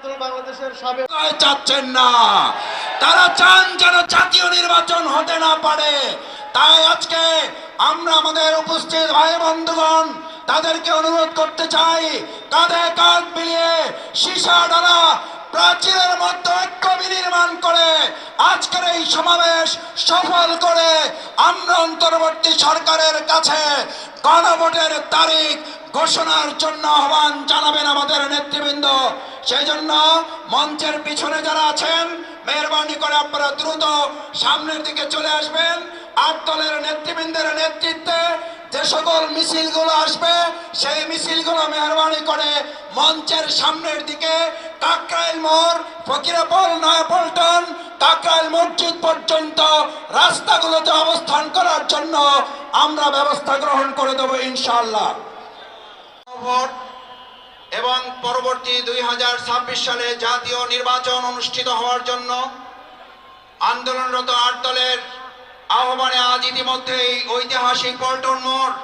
আন্দোলন বাংলাদেশের সাবেক চাচ্ছেন না, তারা চান যেন জাতীয় নির্বাচন হতে না পারে। তাই আজকে আমরা আমাদের উপস্থিত ভাই বন্ধুগণ তাদেরকে অনুরোধ করতে চাই, কাঁধে কাঁধ মিলিয়ে সীসা ডালা প্রাচীরের মধ্যে ঐক্য বিনির্মাণ করে আজকের এই সমাবেশ সফল করে আমরা অন্তর্বর্তী সরকারের কাছে গণভোটের তারিখ ঘোষণার জন্য আহ্বান জানাবেন আমাদের নেতৃবৃন্দ। সেই জন্য মঞ্চের পিছনে যারা আছেন মেহরবানি করে আপনারা দ্রুত সামনের দিকে চলে আসবেন। আট দলের নেতৃবৃন্দের নেতৃত্বে যে সকল মিছিলগুলো আসবে সেই মিছিলগুলো মেহরবানি করে মঞ্চের সামনের দিকে কাকরাইল মোড়, ফকিরাপুর, নয়াপল্টন, কাকরাইল মসজিদ পর্যন্ত রাস্তাগুলোতে অবস্থান করার জন্য আমরা ব্যবস্থা গ্রহণ করে দেব ইনশাআল্লাহ। ভোট এবং পরবর্তী 2026 সালে জাতীয় নির্বাচন অনুষ্ঠিত হওয়ার জন্য আন্দোলনরত আট দলের আহ্বানে আজ ইতিমধ্যেই ঐতিহাসিক পল্টন মোড়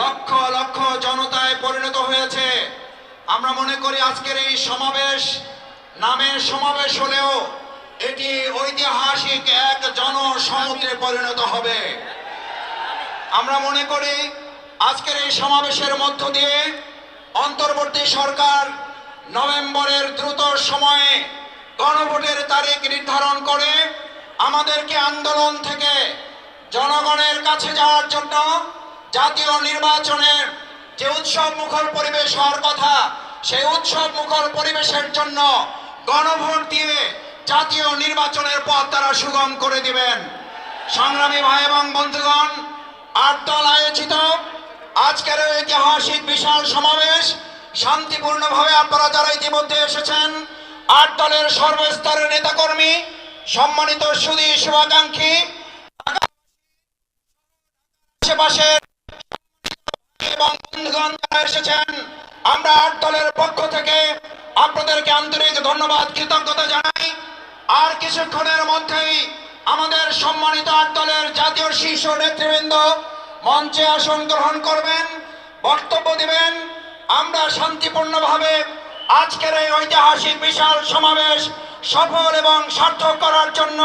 লক্ষ লক্ষ জনতায় পরিণত হয়েছে। আমরা মনে করি আজকের এই সমাবেশ নামের সমাবেশ হলেও এটি ঐতিহাসিক এক জনসমুদ্রে পরিণত হবে। আমরা মনে করি আজকের এই সমাবেশের মধ্য দিয়ে অন্তর্বর্তী সরকার নভেম্বরের দ্রুত সময়ে গণভোটের তারিখ নির্ধারণ করে আমাদেরকে আন্দোলন থেকে জনগণের কাছে যাওয়ার জন্য জাতীয় নির্বাচনের যে উৎসব মুখর পরিবেশ হওয়ার কথা সেই উৎসব মুখর পরিবেশের জন্য গণভোট দিয়ে জাতীয় নির্বাচনের পথ তারা সুগম করে দিবেন। সংগ্রামী ভাই এবং বন্ধুগণ, আট দল আয়োজিত আজকের ঐতিহাসিক বিশাল সমাবেশ শান্তিপূর্ণভাবে আপনারা যারা ইতিমধ্যে এসেছেন, আট দলের সর্বস্তরের নেতাকর্মী, সম্মানিত সুধী শুভাকাঙ্ক্ষী, আশেপাশের এবং বন্ধুগণ যারা এসেছেন, আমরা আট দলের পক্ষ থেকে আপনাদেরকে আন্তরিক ধন্যবাদ কৃতজ্ঞতা জানাই। আর কিছুক্ষণের মধ্যেই আমাদের সম্মানিত আট দলের জাতীয় শীর্ষ নেতৃবৃন্দ মঞ্চে আসন গ্রহণ করবেন, বক্তব্য দিবেন। আমরা শান্তিপূর্ণভাবে আজকের এই ঐতিহাসিক বিশাল সমাবেশ সফল এবং সার্থক করার জন্য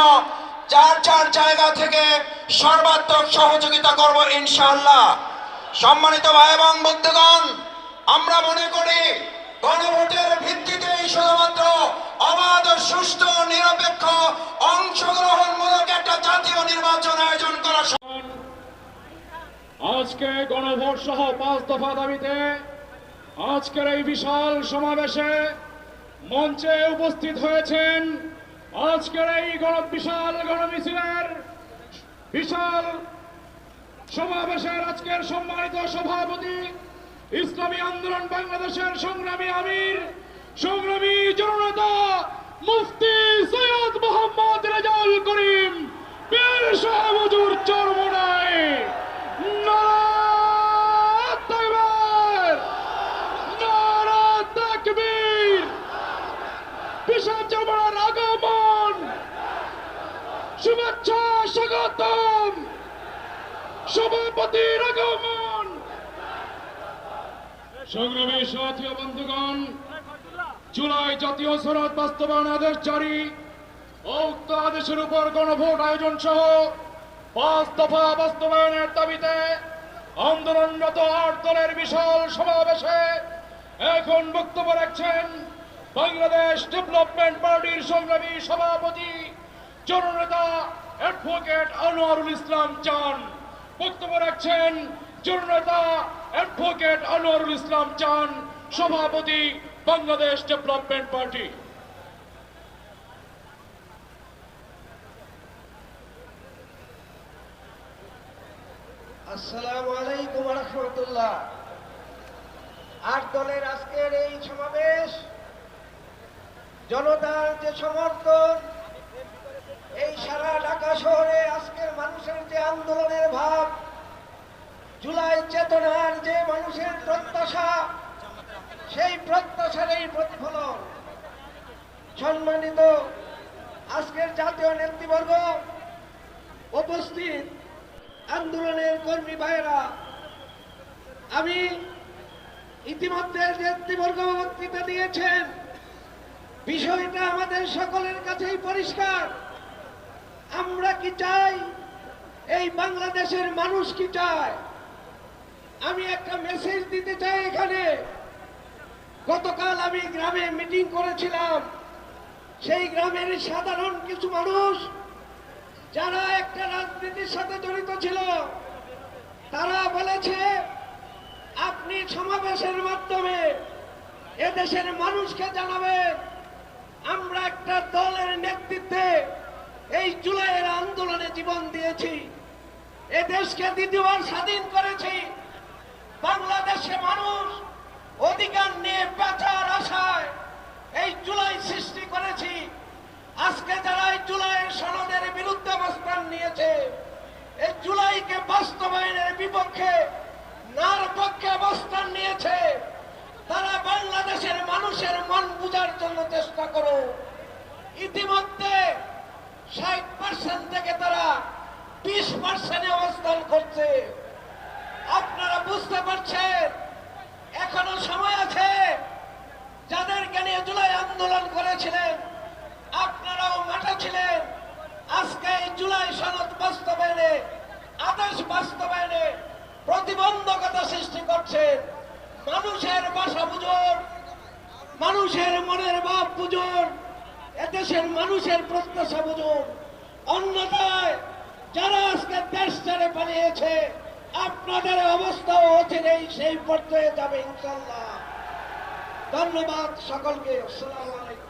যার যার জায়গা থেকে সর্বাত্মক সহযোগিতা করব ইনশাআল্লাহ। সম্মানিত ভাই এবং বন্ধুগণ, আমরা মনে করি গণভোটের ভিত্তিতেই শুধুমাত্র অবাধ, সুষ্ঠু, নিরপেক্ষ, অংশগ্রহণমূলক একটা জাতীয় নির্বাচন আয়োজন করা। আজকে গণভোট সহ 5 দফা দাবিতে আজকের এই বিশাল সমাবেশে মঞ্চে উপস্থিত হয়েছেন আজকের এই বিশাল গণমিছিলের বিশাল সমাবেশের আজকের সম্মানিত সভাপতি, ইসলামী আন্দোলন বাংলাদেশের সংগ্রামী আমির, সংগ্রামী জননেতা মুফতি সৈয়দ মোহাম্মদ রেজাউল করিম পীর সাহেব হুজুর চরমোনাই। নারা তাকবীর, নারা তাকবীর। বিশাল চরমোনার আগমন, শুভেচ্ছা, স্বাগতম। সভাপতির আগমন। সংগ্রামী সাথী ও বন্ধুগণ, জুলাই জাতীয় সনদ বাস্তবায়ন আদেশ জারি ও উক্ত আদেশের উপর গণভোট আয়োজন সহ 5 দফা বাস্তবায়নের দাবিতে আন্দোলনরত আট দলের বিশাল সমাবেশে এখন বক্তব্য রাখছেন বাংলাদেশ ডেভেলপমেন্ট পার্টির সংগ্রামী সভাপতি, জননেতা অ্যাডভোকেট আনোয়ারুল ইসলাম চান। বক্তব্য রাখছেন জননেতা অ্যাডভোকেট আনোয়ারুল ইসলাম চান, সভাপতি, বাংলাদেশ ডেভেলপমেন্ট পার্টি। আসসালামু আলাইকুম ওয়া রাহমাতুল্লাহ। আট দলের আজকের এই সমাবেশ, জনতার যে সমর্থন, এই সারা ঢাকা শহরে আজকের মানুষের যে আন্দোলনের ভাব, জুলাই চেতনার যে মানুষের প্রত্যাশা, সেই প্রত্যাশার এই প্রতিফলন। সম্মানিত আজকের জাতীয় নেতৃবর্গ, উপস্থিত আন্দোলনের কর্মী ভাইয়েরা, আমি ইতিমধ্যে নেতৃবর্গ বক্তৃতা দিয়েছেন। বিষয়টা আমাদের সকলের কাছেই পরিষ্কার। আমরা কি চাই? এই বাংলাদেশের মানুষ কি চায়? আমি একটা মেসেজ দিতে চাই এখানে। গতকাল আমি গ্রামে মিটিং করেছিলাম। সেই গ্রামের সাধারণ কিছু মানুষ যারা একটা রাজনীতির সাথে জড়িত ছিল, তারা বলেছে আপনি সমাবেশের মাধ্যমে এদেশের মানুষকে জানাবেন আমরা একটা দলের নেতৃত্বে এই জুলাইয়ের আন্দোলনে জীবন দিয়েছি, এ দেশকে দ্বিতীয়বার স্বাধীন করেছি। বাংলাদেশে মানুষ অধিকার নিয়ে বাঁচার আশায় এই জুলাই সৃষ্টি করেছি। আজকে যারা এই জুলাইয়ের সনদের বিরুদ্ধে অবস্থান নিয়েছে, এই জুলাইকে বাস্তবায়নের বিপক্ষে নার পক্ষে অবস্থান নিয়েছে, তারা বাংলাদেশের মানুষের মন বুঝার জন্য চেষ্টা করো। ইতিমধ্যে 60% থেকে তারা 20% অবস্থান করছে। আপনারা বুঝতে পারছেন এখনো সময় আছে। যাদেরকে নিয়ে জুলাই আন্দোলন করেছিলেন, আপনারাও মাঠে ছিলেন। আজকে এই জুলাই সনদ বাস্তবায়নে, আদেশ বাস্তবায়নে প্রতিবন্ধকতা সৃষ্টি করছেন। মানুষের ভাষা বুঝুন, মানুষের মনের ভাব বুঝুন, এদেশের মানুষের প্রত্যাশা বুঝুন। অন্যথায় যারা আজকে দেশ ছেড়ে পালিয়েছে, আপনাদের অবস্থাও অচিরেই সেই পর্যায়ে যাবে ইনশাআল্লাহ। ধন্যবাদ সকলকে। আসসালামু আলাইকুম।